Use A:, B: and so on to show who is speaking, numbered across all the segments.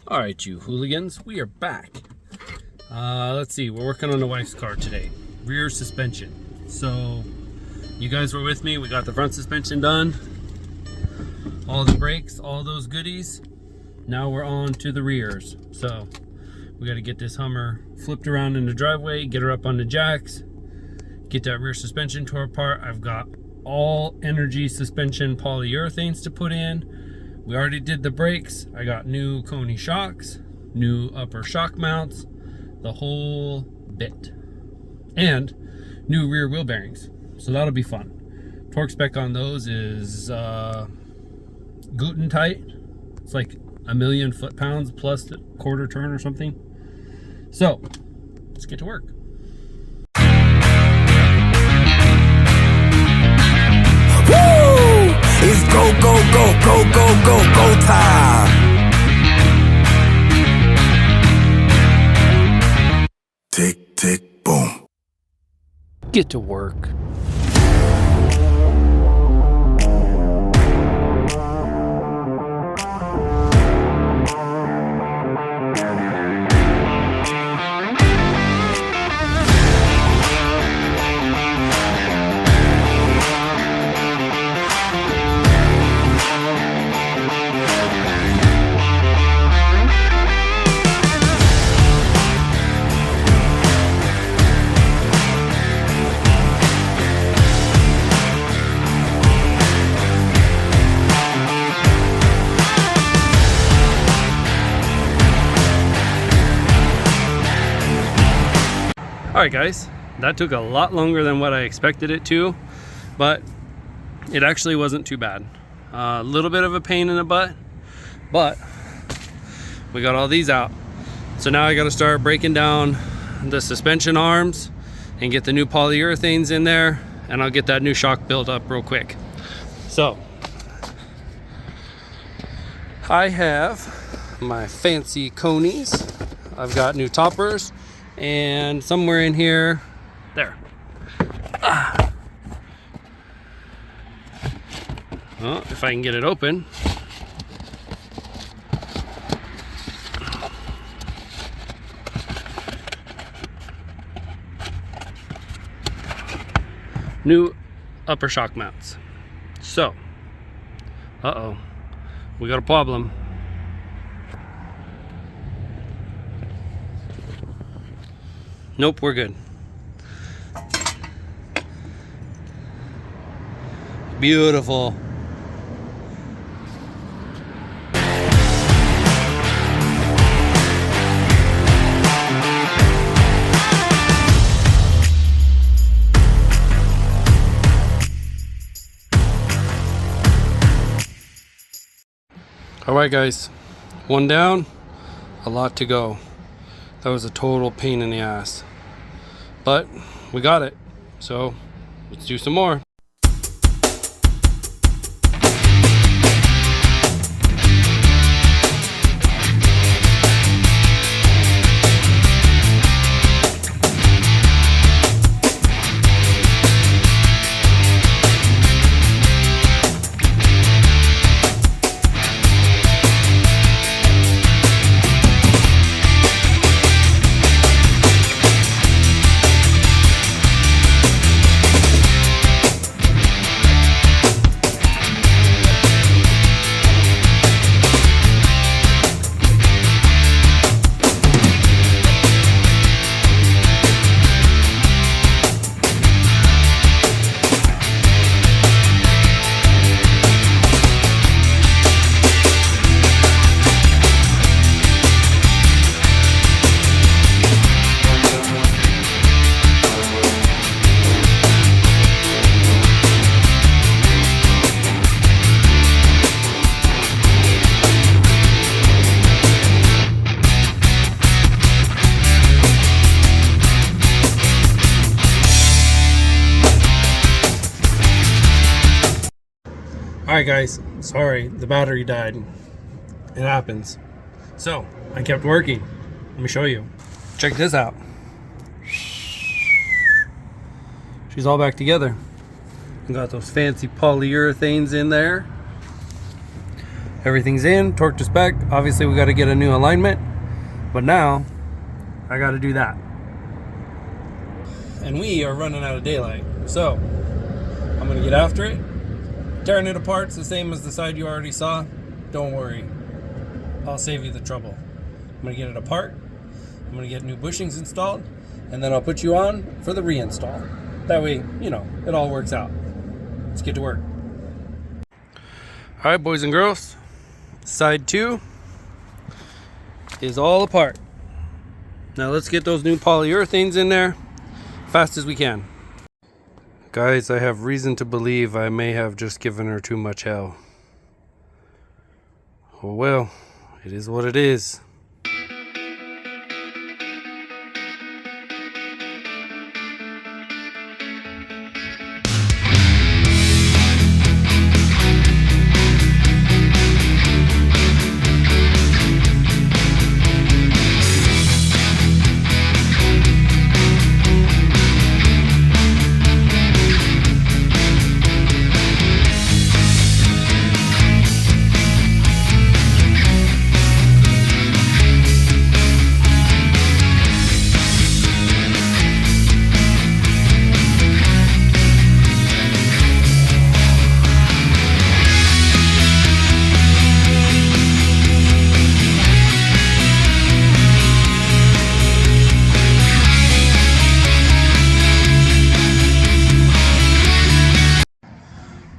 A: All right, you hooligans, we are back. Let's see, we're working on the wife's car today. Rear suspension. So you guys were with me. We got the front suspension done. All the brakes, all those goodies. Now we're on to the rears. So we got to get this Hummer flipped around in the driveway, get her up on the jacks, get that rear suspension tore apart. I've got all energy suspension polyurethanes to put in. We already did the brakes. I got new Coney shocks, new upper shock mounts, the whole bit, and new rear wheel bearings. So that'll be fun. Torque spec on those is Guten tight. It's like 1,000,000 foot-pounds plus the quarter turn or something. So let's get to work.
B: It's go, go, go, go, go, go, go time. Tick, tick, boom.
A: Get to work. Alright guys, that took a lot longer than what I expected it to, but it actually wasn't too bad. A little bit of a pain in the butt, but we got all these out. So now I got to start breaking down the suspension arms and get the new polyurethanes in there, and I'll get that new shock built up real quick. So I have my fancy Coneys. I've got new toppers, and somewhere in here, there. Well, if I can get it open. New upper shock mounts. So, we got a problem. Nope, we're good. Beautiful. All right, guys, one down, a lot to go. That was a total pain in the ass, but we got it. So let's do some more. Alright guys, sorry, the battery died. It happens. So, I kept working. Let me show you. Check this out. She's all back together. We got those fancy polyurethanes in there. Everything's in, torque to spec. Obviously we got to get a new alignment, but now I got to do that. And we are running out of daylight, so I'm gonna get after it. Tearing it apart's the same as the side you already saw. Don't worry, I'll save you the trouble. I'm gonna get it apart, I'm gonna get new bushings installed, and then I'll put you on for the reinstall. That way, you know, it all works out. Let's get to work. All right, boys and girls, side 2 is all apart. Now let's get those new polyurethanes in there fast as we can. Guys, I have reason to believe I may have just given her too much hell. Oh well, it is what it is.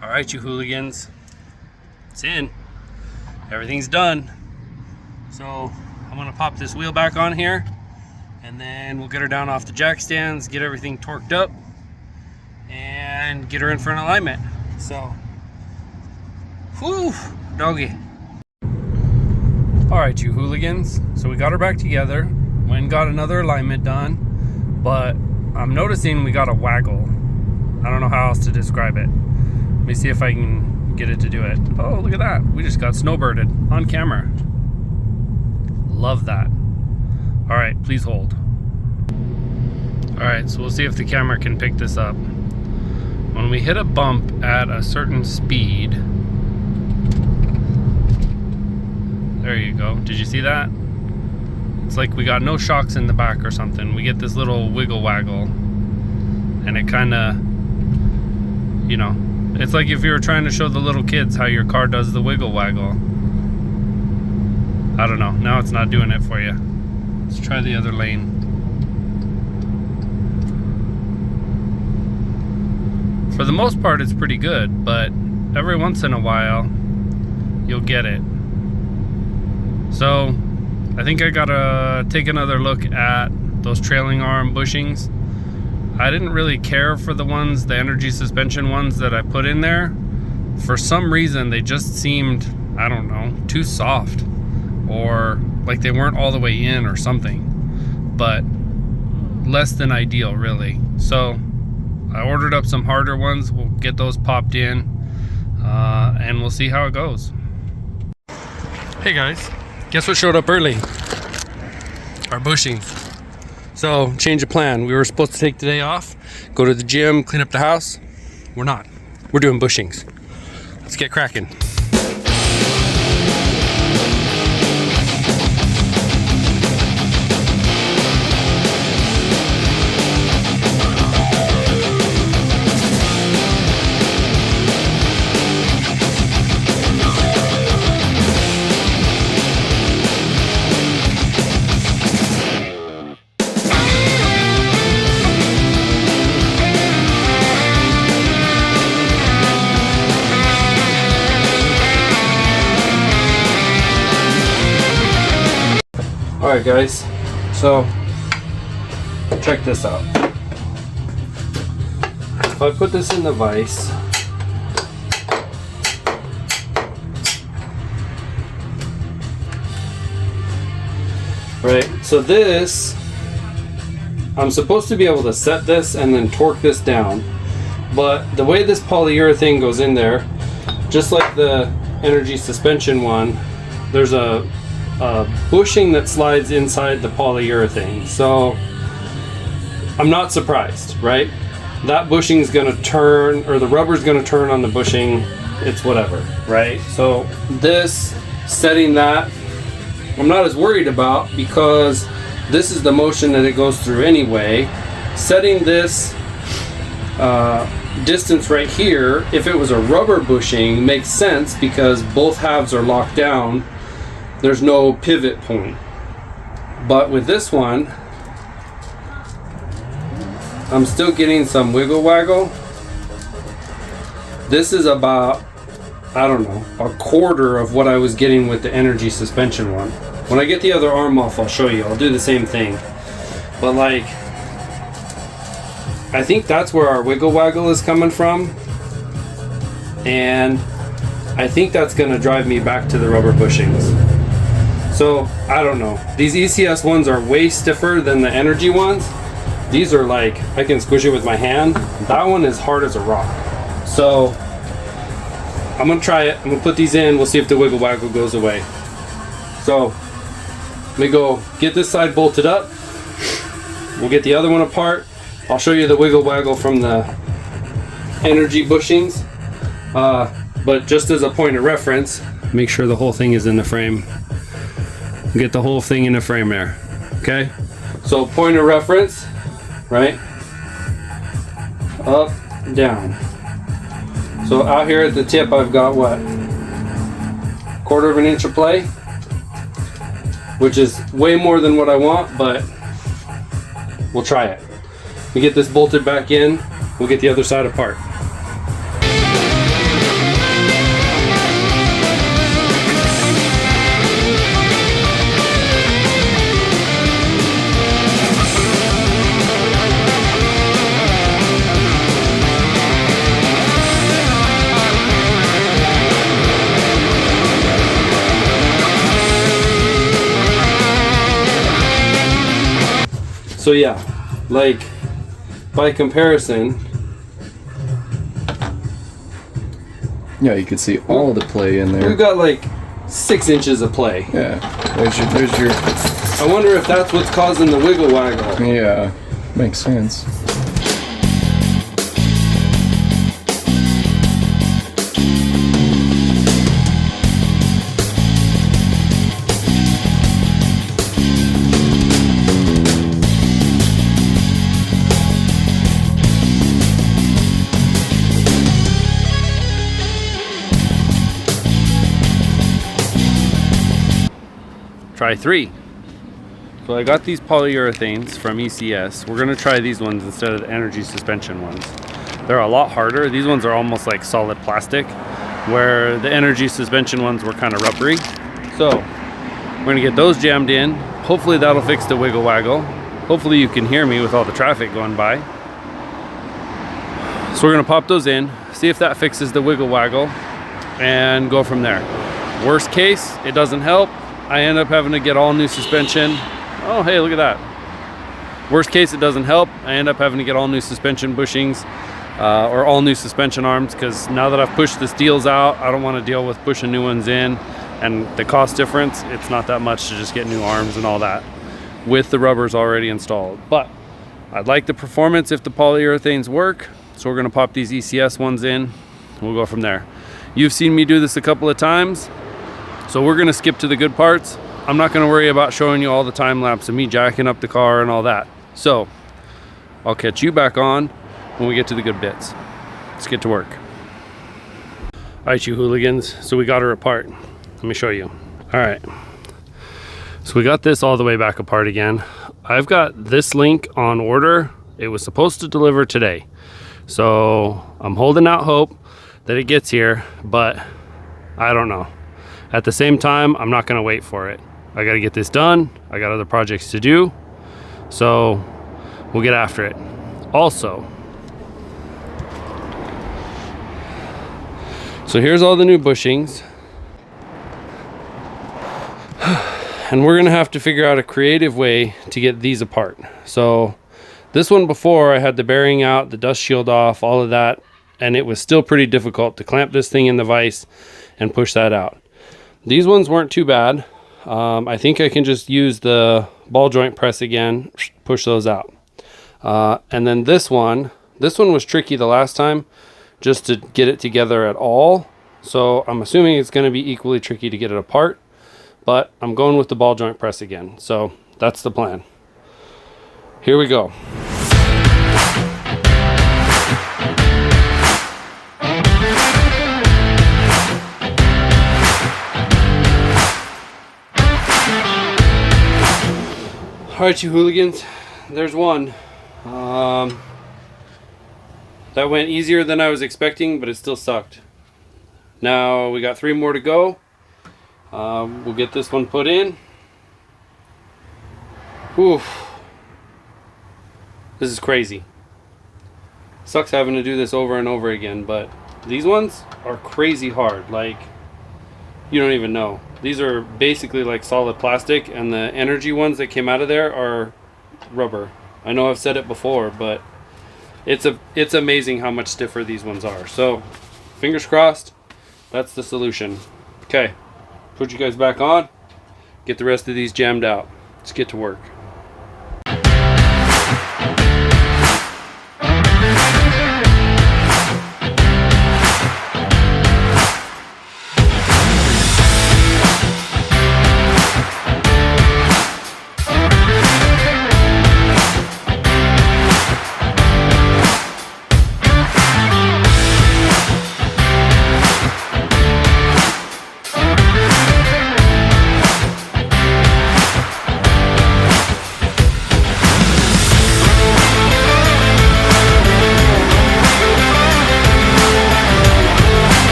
A: Alright, you hooligans, it's in. Everything's done. So I'm gonna pop this wheel back on here, and then we'll get her down off the jack stands, get everything torqued up, and get her in for an alignment. So, whew, doggy. Alright, you hooligans, so we got her back together, went and got another alignment done, but I'm noticing we got a waggle. I don't know how else to describe it. Let me see if I can get it to do it. Oh, look at that. We just got snowbirded on camera. Love that. All right, please hold. All right, so we'll see if the camera can pick this up. When we hit a bump at a certain speed, there you go. Did you see that? It's like we got no shocks in the back or something. We get this little wiggle-waggle, and it kind of, you know, it's like if you were trying to show the little kids how your car does the wiggle-waggle. I don't know. Now it's not doing it for you. Let's try the other lane. For the most part, it's pretty good, but every once in a while, you'll get it. So, I think I gotta take another look at those trailing arm bushings. I didn't really care for the ones, the energy suspension ones that I put in there. For some reason, they just seemed, I don't know, too soft, or like they weren't all the way in or something, but less than ideal, really. So I ordered up some harder ones. We'll get those popped in, and we'll see how it goes. Hey guys, guess what showed up early? Our bushings. So, change of plan. We were supposed to take the day off, go to the gym, clean up the house. We're not. We're doing bushings. Let's get cracking. Alright guys, so check this out. If I put this in the vise, right, so this, I'm supposed to be able to set this and then torque this down, but the way this polyurethane goes in there, just like the energy suspension one, there's a bushing that slides inside the polyurethane. So I'm not surprised, right? That bushing's gonna turn, or the rubber's gonna turn on the bushing it's whatever, right? So this, setting that, I'm not as worried about because this is the motion that it goes through anyway. Setting this distance right here, if it was a rubber bushing, makes sense because both halves are locked down. There's no pivot point. But with this one, I'm still getting some wiggle waggle. This is about, I don't know, a quarter of what I was getting with the energy suspension one. When I get the other arm off, I'll show you. I'll do the same thing. But like, I think that's where our wiggle waggle is coming from. And I think that's gonna drive me back to the rubber bushings. So, I don't know. These ECS ones are way stiffer than the energy ones. These are like, I can squish it with my hand. That one is hard as a rock. So, I'm gonna try it. I'm gonna put these in. We'll see if the wiggle waggle goes away. So, let me go get this side bolted up. We'll get the other one apart. I'll show you the wiggle waggle from the energy bushings. But just as a point of reference, make sure the whole thing is in the frame. Get the whole thing in the frame there. Okay? So point of reference, right? Up, down. So out here at the tip I've got what? 1/4 of an inch of play, which is way more than what I want, but we'll try it. We get this bolted back in, we'll get the other side apart. So yeah, like by comparison,
C: yeah, you can see all the play in there.
A: we've got like 6 inches of play.
C: Yeah, there's your.
A: I wonder if that's what's causing the wiggle waggle.
C: Yeah, makes sense.
A: Try 3. So I got these polyurethanes from ECS. We're gonna try these ones instead of the energy suspension ones. They're a lot harder. These ones are almost like solid plastic, where the energy suspension ones were kind of rubbery. So we're gonna get those jammed in. Hopefully that'll fix the wiggle waggle. Hopefully you can hear me with all the traffic going by. So we're gonna pop those in, see if that fixes the wiggle waggle, and go from there. Worst case, it doesn't help. I end up having to get all new suspension. Oh, hey, look at that. Worst case, it doesn't help. I end up having to get all new suspension bushings or all new suspension arms, because now that I've pushed the steels out, I don't want to deal with pushing new ones in, and the cost difference, it's not that much to just get new arms and all that with the rubbers already installed. But I'd like the performance if the polyurethanes work, so we're gonna pop these ECS ones in. We'll go from there. You've seen me do this a couple of times, so we're gonna skip to the good parts. I'm not gonna worry about showing you all the time lapse of me jacking up the car and all that. So I'll catch you back on when we get to the good bits. Let's get to work. All right, you hooligans, so we got her apart. Let me show you. All right, so we got this all the way back apart again. I've got this link on order. It was supposed to deliver today. So I'm holding out hope that it gets here, but I don't know. At the same time, I'm not gonna wait for it. I gotta get this done. I got other projects to do. So we'll get after it. Also, so here's all the new bushings. And we're gonna have to figure out a creative way to get these apart. So this one before, I had the bearing out, the dust shield off, all of that, and it was still pretty difficult to clamp this thing in the vise and push that out. These ones weren't too bad. I think I can just use the ball joint press again, push those out. And then this one was tricky the last time, just to get it together at all. So I'm assuming it's going to be equally tricky to get it apart, but I'm going with the ball joint press again. So that's the plan. Here we go. All right, you hooligans, there's one. That went easier than I was expecting, but it still sucked. Now we got 3 more to go. We'll get this one put in. Whew. This is crazy. Sucks having to do this over and over again, but these ones are crazy hard. Like, you don't even know. These are basically like solid plastic, and the energy ones that came out of there are rubber. I know I've said it before, but it's amazing how much stiffer these ones are. So fingers crossed, that's the solution. Okay, put you guys back on, get the rest of these jammed out. Let's get to work.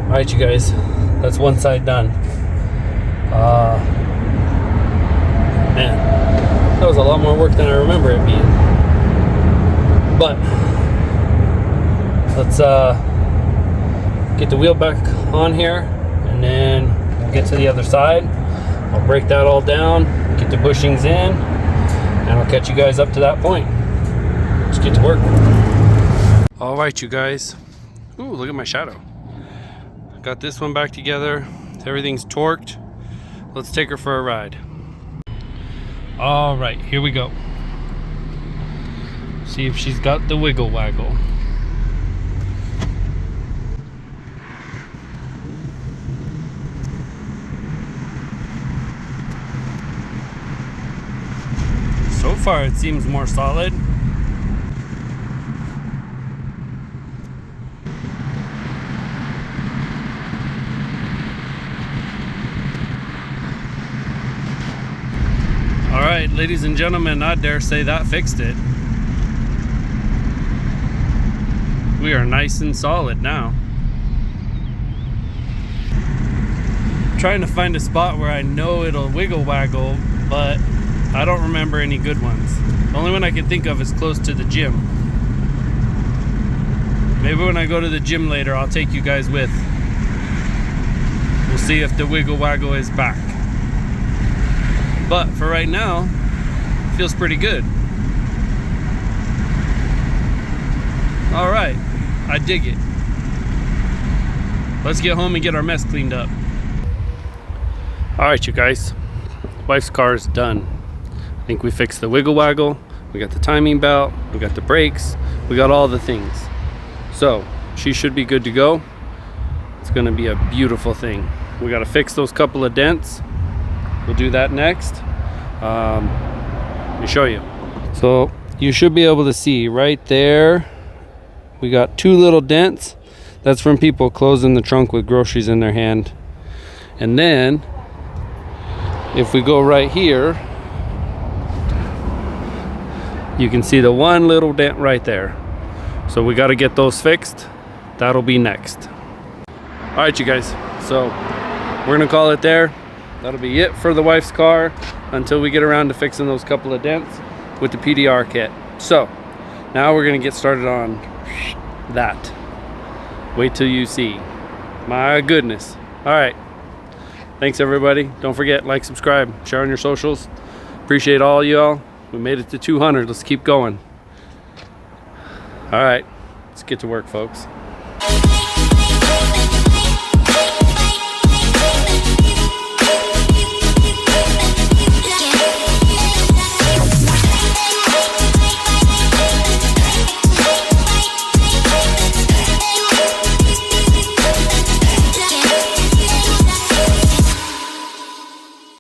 A: Alright, you guys, that's one side done. Man, that was a lot more work than I remember it being. But let's get the wheel back on here, and then we'll get to the other side. I'll break that all down, get the bushings in, and I'll catch you guys up to that point. Let's get to work. Alright, you guys. Ooh, look at my shadow. Got this one back together. Everything's torqued. Let's take her for a ride. All right, here we go. See if she's got the wiggle-waggle. So far, it seems more solid. Alright, ladies and gentlemen, I dare say that fixed it. We are nice and solid now. Trying to find a spot where I know it'll wiggle-waggle, but I don't remember any good ones. The only one I can think of is close to the gym. Maybe when I go to the gym later, I'll take you guys with. We'll see if the wiggle-waggle is back. But for right now, it feels pretty good. All right, I dig it. Let's get home and get our mess cleaned up. All right, you guys, wife's car is done. I think we fixed the wiggle-waggle, we got the timing belt, we got the brakes, we got all the things. So she should be good to go. It's gonna be a beautiful thing. We gotta fix those couple of dents. We'll do that next. Let me show you. So you should be able to see right there, we got 2 little dents. That's from people closing the trunk with groceries in their hand. And then if we go right here, you can see the 1 little dent right there. So we got to get those fixed. That'll be next. All right, you guys, so we're gonna call it there. That'll be it for the wife's car until we get around to fixing those couple of dents with the PDR kit. So now we're gonna get started on that. Wait till you see. My goodness. All right, thanks everybody. Don't forget, like, subscribe, share on your socials. Appreciate all y'all. We made it to 200. Let's keep going. All right, let's get to work, folks.